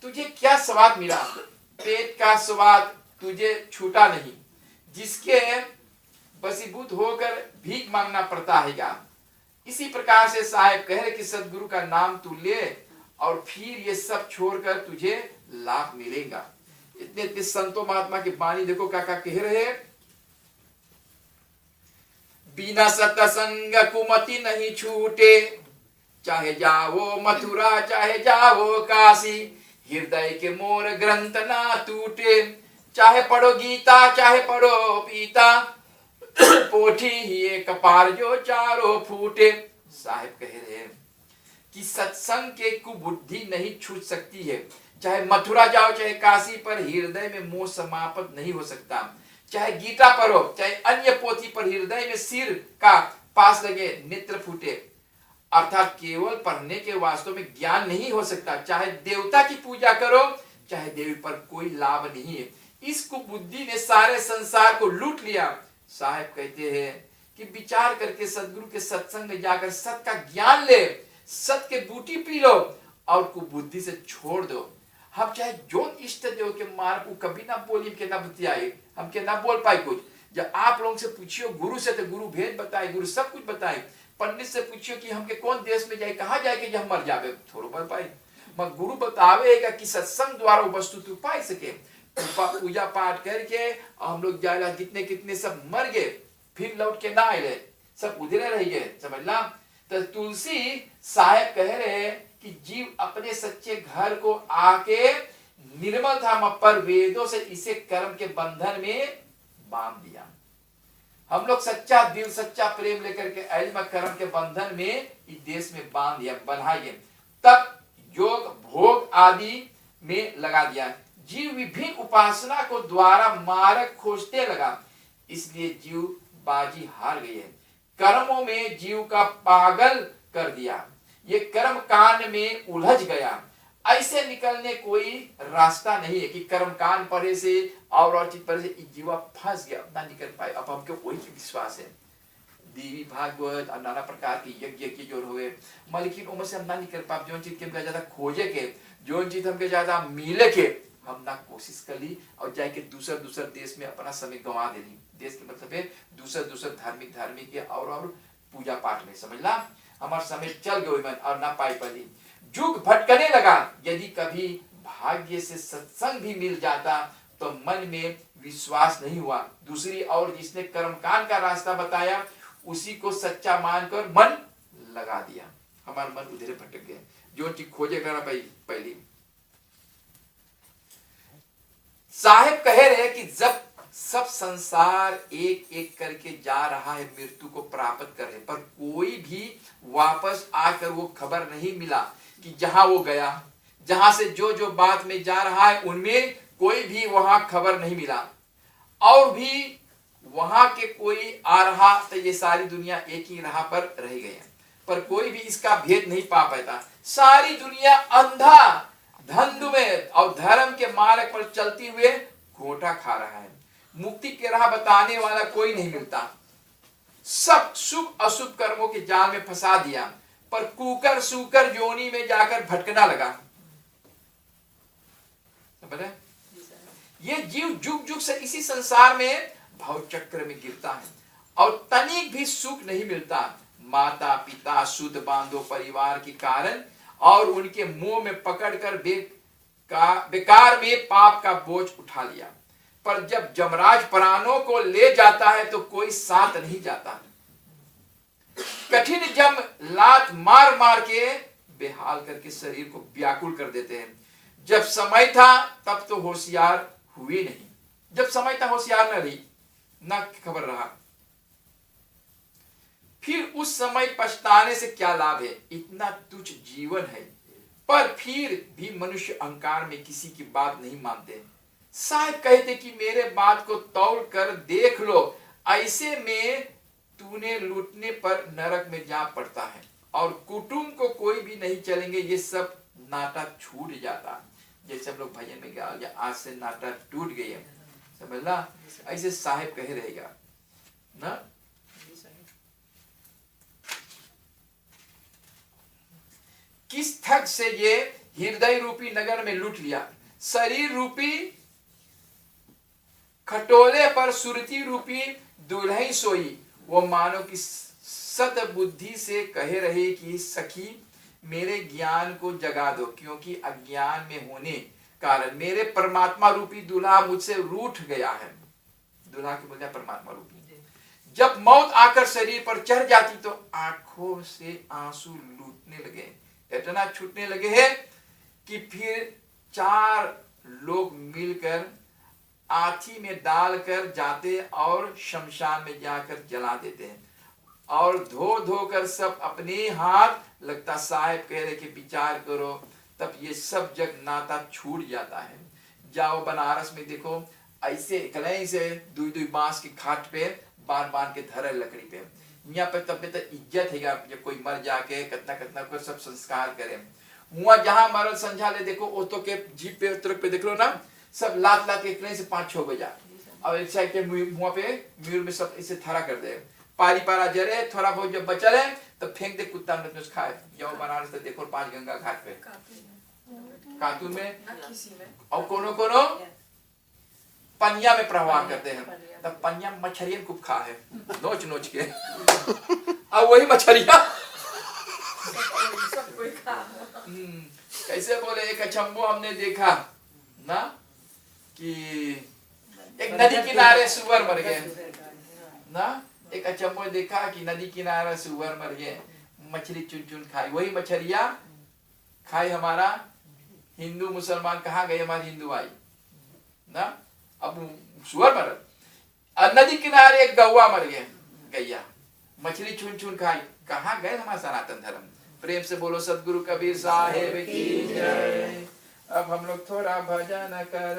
तुझे क्या स्वाद मिला? पेट का स्वाद तुझे छूटा नहीं, जिसके वशीभूत होकर भीख मांगना पड़ता है क्या? इसी प्रकार से साहेब कह रहे कि सदगुरु का नाम तू ले और फिर ये सब छोड़कर तुझे लाभ मिलेगा। इतने इतने संतों महात्मा की वाणी देखो क्या क्या कह रहे हैं। बिना सत्संग कुमति नहीं छूटे, चाहे जाओ मथुरा चाहे जाओ काशी, हृदय के मोर ग्रंथ ना टूटे, चाहे पढ़ो गीता चाहे पढ़ो पीता, पोथी ही एक पार जो चारों फूटे। साहिब कह रहे हैं कि सत्संग के कुबुद्धि नहीं छूट सकती है, चाहे मथुरा जाओ चाहे काशी, पर हृदय में मोह समाप्त नहीं हो सकता। चाहे गीता पढ़ो चाहे अन्य पोथी पर हृदय में सिर का पास लगे नेत्र फूटे, अर्थात केवल पढ़ने के वास्तव में ज्ञान नहीं हो सकता। चाहे देवता की पूजा करो चाहे देवी पर कोई लाभ नहीं है। इस कुबुद्धि ने सारे संसार को लूट लिया। साहेब कहते हैं कि विचार करके सदगुरु के सत्संग में जाकर सत का ज्ञान ले, सत के बूटी पी लो और कुबुद्धि से छोड़ दो। हम चाहे जो इष्ट देव के मार्ग को कभी ना बोली के ना बतियाए, हम के ना बोल पाए कुछ। जब आप लोगों से पूछियो गुरु से, तो गुरु भेद बताए, गुरु सब कुछ बताए। पंडित से पूछियो कि हमके कौन देश में जाए, कहाँ जाए कि हम मर जावे, थोड़ा बोल पाए। मगर गुरु बतावेगा कि सत्संग द्वारा वो वस्तु तू पाई सके। पूजा पाठ करके हम लोग जाए, कितने कितने सब मर गए, फिर लौट के ना आए, सब उधरे रह गए, समझला। तो तुलसी साहेब कह रहे कि जीव अपने सच्चे घर को आके निर्मल था, पर वेदों से इसे कर्म के बंधन में बांध दिया। हम लोग सच्चा दिल सच्चा प्रेम लेकर के अल्म कर्म के बंधन में इस देश में बांध दिया, बनाइए, तब योग भोग आदि में लगा दिया। जीव विभिन्न उपासना को द्वारा मार्ग खोजते लगा, इसलिए जीव बाजी हार गई है। कर्मों में जीव का पागल कर दिया, ये कर्म कांड में उलझ गया। ऐसे निकलने कोई रास्ता नहीं है कि कर्म कांड परे से और चीज परे से जीवा फंस गया, ना निकल पाए। अब हमको वही विश्वास है, देवी भागवत और नाना प्रकार की यज्ञ की जो हुए, लेकिन उनमें से हम ना निकल पाए। जो चीज के हमको ज्यादा खोजे के, जो चीज हमको ज्यादा मिले के, हम ना कोशिश कर ली और जाके दूसर देश में अपना समय गंवा दे दी। देश के मतलब है दूसर धार्मिक के और पूजा पाठ में, समझला। हमारा समय चल गए और ना पाई पड़ी, जुग भटकने लगा। यदि कभी भाग्य से सत्संग भी मिल जाता तो मन में विश्वास नहीं हुआ। दूसरी और जिसने कर्मकांड का रास्ता बताया उसी को सच्चा मानकर मन लगा दिया। हमारा मन उधर भटक गए, जो चीज खोजे करना पहली। साहेब कह रहे कि जब सब संसार एक एक करके जा रहा है मृत्यु को प्राप्त करने पर, कोई भी वापस आकर वो खबर नहीं मिला कि जहां वो गया, जहां से जो बात में जा रहा है उनमें कोई भी वहां खबर नहीं मिला, और भी वहां के कोई आ रहा तो ये सारी दुनिया एक ही राह पर रह गए, पर कोई भी इसका भेद नहीं पा पाता। सारी दुनिया अंधा धंध में और धर्म के मार्ग पर चलती हुए घोटा खा रहा है। मुक्ति के राह बताने वाला कोई नहीं मिलता। सब शुभ अशुभ कर्मों के जाल में फंसा दिया, पर कुकर सूकर योनि में जाकर भटकना लगा। समझे? ये जीव जुग जुग से इसी संसार में भव चक्र में गिरता है और तनिक भी सुख नहीं मिलता। माता पिता शुद्ध बांधो परिवार के कारण और उनके मुंह में पकड़कर बेकार में पाप का बोझ उठा लिया, पर जब जमराज प्राणों को ले जाता है तो कोई साथ नहीं जाता। कठिन जम लात मार मार के बेहाल करके शरीर को व्याकुल कर देते हैं। जब समय था तब तो होशियार हुए नहीं, जब समय था होशियार न रही, न खबर रहा। फिर उस समय पछताने से क्या लाभ है? इतना तुच्छ जीवन है, पर फिर भी मनुष्य अहंकार में किसी की बात नहीं मानते। शायद कहते कि मेरे बात को तौल कर देख लो, ऐसे में तूने लूटने पर नरक में जा पड़ता है और कुटुंब को कोई भी नहीं चलेंगे। ये सब नाटा छूट जाता, जैसे हम लोग भजन में गया, आज से नाटा टूट गई है, समझला। ऐसे साहेब कहे रहेगा ना। किस थक से ये हृदय रूपी नगर में लूट लिया। शरीर रूपी खटोले पर सुरती रूपी दुल्हन सोई। वो मानो कि सत बुद्धि से कहे रहे कि सखी मेरे ज्ञान को जगा दो, क्योंकि अज्ञान में होने कारण मेरे परमात्मा रूपी दूल्हा मुझसे रूठ गया है। दूल्हा की बोलिया परमात्मा रूपी। जब मौत आकर शरीर पर चढ़ जाती तो आंखों से आंसू लूटने लगे, इतना छूटने लगे हैं कि फिर 4 लोग मिलकर आथी में डालकर जाते और शमशान में जाकर जला देते हैं। और धो धो कर सब अपने हाथ, लगता साहब कह रहे कि विचार करो, तब ये सब जग नाता छूट जाता है। जाओ बनारस में देखो, ऐसे कलई से दुई बांस की खाट पे बांध के धरे लकड़ी पे, यहाँ पे तब तो इज्जत है जब कोई मर जाके कितना को सब संस्कार करे। हुआ जहां मरल संझा ले देखो, ऑटो के जीप पे ट्रक पे देख लो ना, सब लात के कहीं से 5-6 बजा, और एक साइड के मुंह पे म्यूर में सब इसे थरा कर दे, पारी पारा जरे, थोड़ा बहुत जब बचल है तो फेंक दे कुत्ता में खाए। जाओ बनारस तो देखो 5 गंगा घाट पे, कातू में और कोनो पनिया में प्रवाह करते हैं। तब पनिया मछरियन खूब खा है नोच के और वही मछरिया कैसे बोले। एक अचंबो हमने देखा ना कि एक नदी किनारे सुअर मर गए ना, एक अचंबो देखा कि नदी किनारे सुअर मर गए, मछली चुन खाई, वही मछलिया खाई। हमारा हिंदू मुसलमान कहाँ गए, हमारी हिंदू आई ना, अब सुअर मर, नदी किनारे एक गौवा मर गए, गैया मछली चुन खाई, कहाँ गए हमारा सनातन धर्म। प्रेम से बोलो सदगुरु कबीर साहेब की जय। अब हम लोग थोड़ा भजन कर